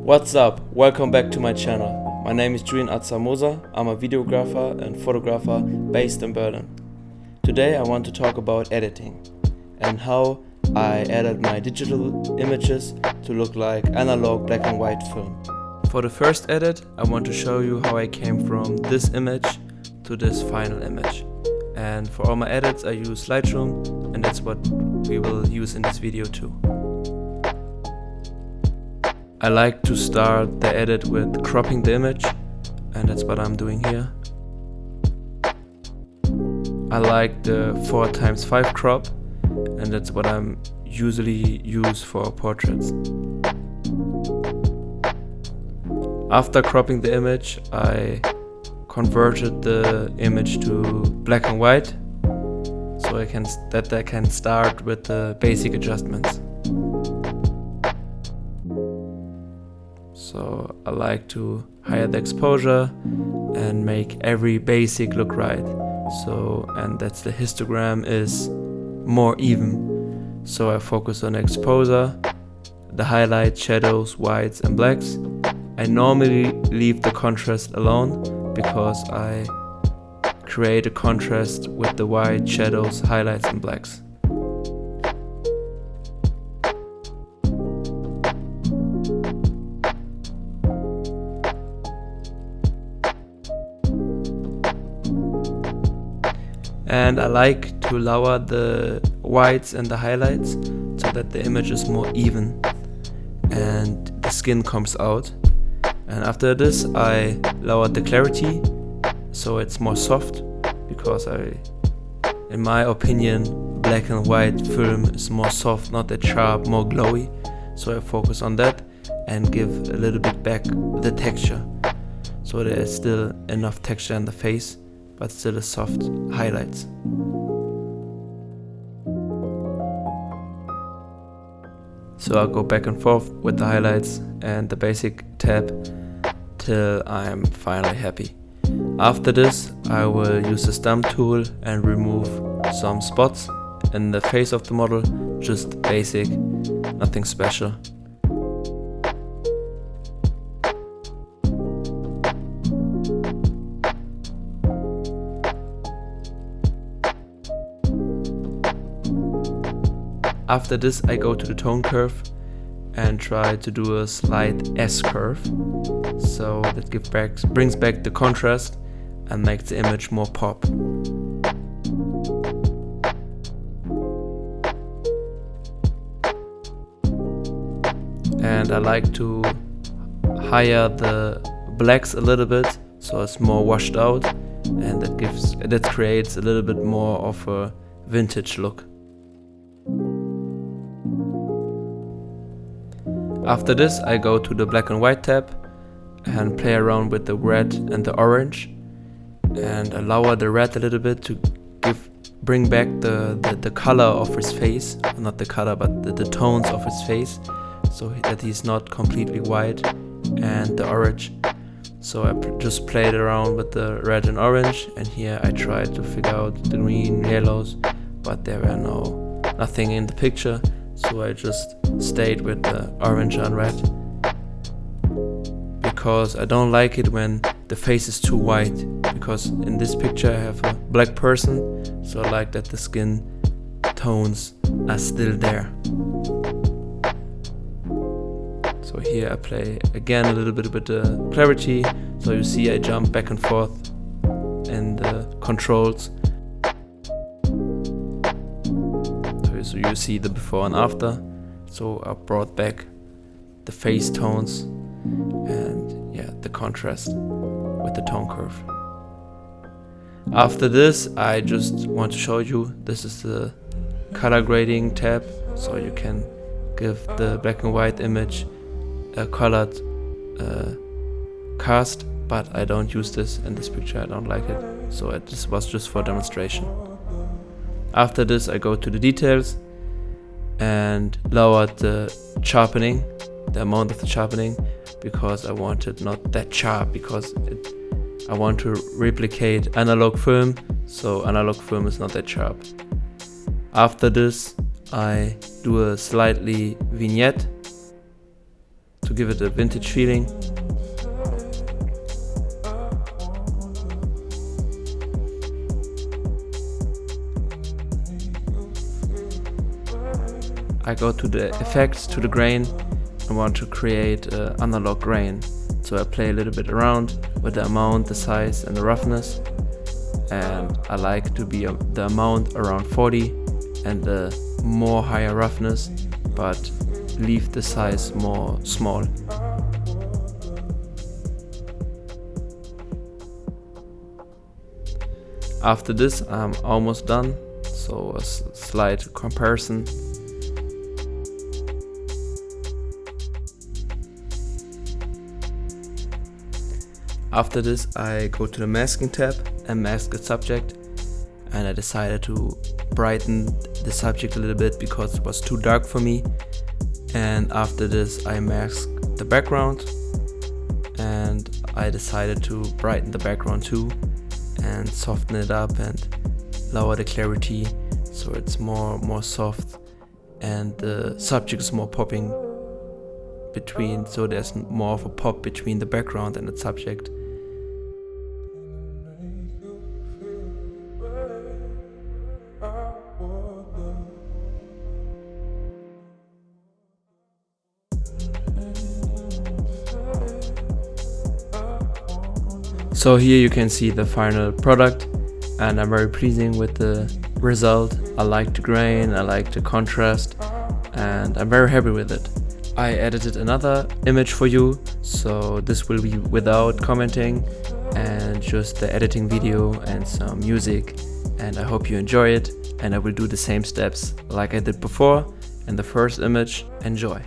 What's up? Welcome back to my channel. My name is Julian Atzamosa. I'm a videographer and photographer based in Berlin. Today I want to talk about editing and how I edit my digital images to look like analog black and white film. For the first edit, I want to show you how I came from this image to this final image. And for all my edits I use Lightroom, and that's what we will use in this video too. I like to start the edit with cropping the image, and that's what I'm doing here. I like the 4x5 crop, and that's what I'm usually use for portraits. After cropping the image, I converted the image to black and white, so I can start with the basic adjustments. So I like to higher the exposure and make every basic look right. And that's the histogram is more even. So I focus on exposure, the highlights, shadows, whites and blacks. I normally leave the contrast alone because I create a contrast with the white, shadows, highlights and blacks. And I like to lower the whites and the highlights so that the image is more even and the skin comes out. And after this I lower the clarity so it's more soft, because in my opinion, black and white film is more soft, not that sharp, more glowy. So I focus on that and give a little bit back the texture, so there is still enough texture in the face but still a soft highlights. So I'll go back and forth with the highlights and the basic tab till I'm finally happy. After this I will use the stamp tool and remove some spots in the face of the model, just basic, nothing special. After this I go to the tone curve and try to do a slight S curve, so that brings back the contrast and makes the image more pop. And I like to higher the blacks a little bit so it's more washed out, and that creates a little bit more of a vintage look. After this I go to the black and white tab and play around with the red and the orange, and I lower the red a little bit to bring back the color of his face, not the color but the tones of his face, so that he's not completely white, and the orange. So I just played around with the red and orange, and here I tried to figure out the green, yellows, but there were nothing in the picture. So I just stayed with the orange and red, because I don't like it when the face is too white, because in this picture I have a black person, so I like that the skin tones are still there. So here I play again a little bit with the clarity, so you see I jump back and forth in the controls. So you see the before and after. So I brought back the face tones and the contrast with the tone curve. After this I just want to show you, this is the color grading tab, so you can give the black and white image a colored cast, but I don't use this in this picture, I don't like it, so this was just for demonstration. After this I go to the details and lower the sharpening, the amount of the sharpening, because I want it not that sharp, because I want to replicate analog film, so analog film is not that sharp. After this I do a slightly vignette to give it a vintage feeling. I go to the effects, to the grain, and want to create an analog grain. So I play a little bit around with the amount, the size and the roughness. And I like to be the amount around 40 and the more higher roughness, but leave the size more small. After this I'm almost done, so a slight comparison. After this I go to the masking tab and mask the subject, and I decided to brighten the subject a little bit because it was too dark for me. And after this I masked the background, and I decided to brighten the background too and soften it up and lower the clarity so it's more soft, and the subject is more popping between, so there's more of a pop between the background and the subject. So here you can see the final product, and I'm very pleasing with the result. I like the grain, I like the contrast, and I'm very happy with it. I edited another image for you, so this will be without commenting and just the editing video and some music, and I hope you enjoy it, and I will do the same steps like I did before in the first image. Enjoy!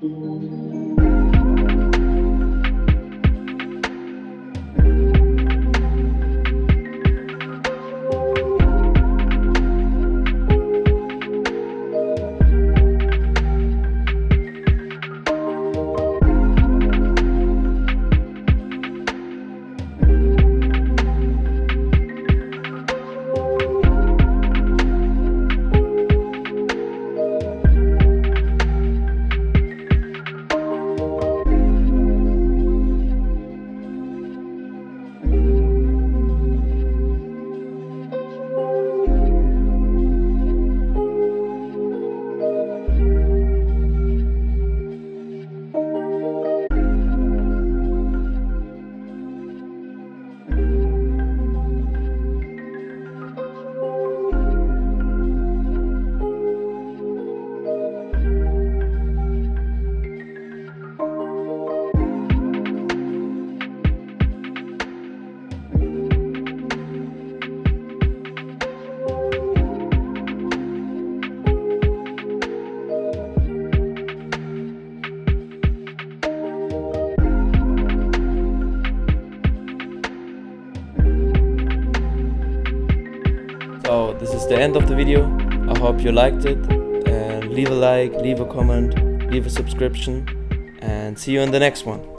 So this is the end of the video. I hope you liked it, and leave a like, leave a comment, leave a subscription, and see you in the next one.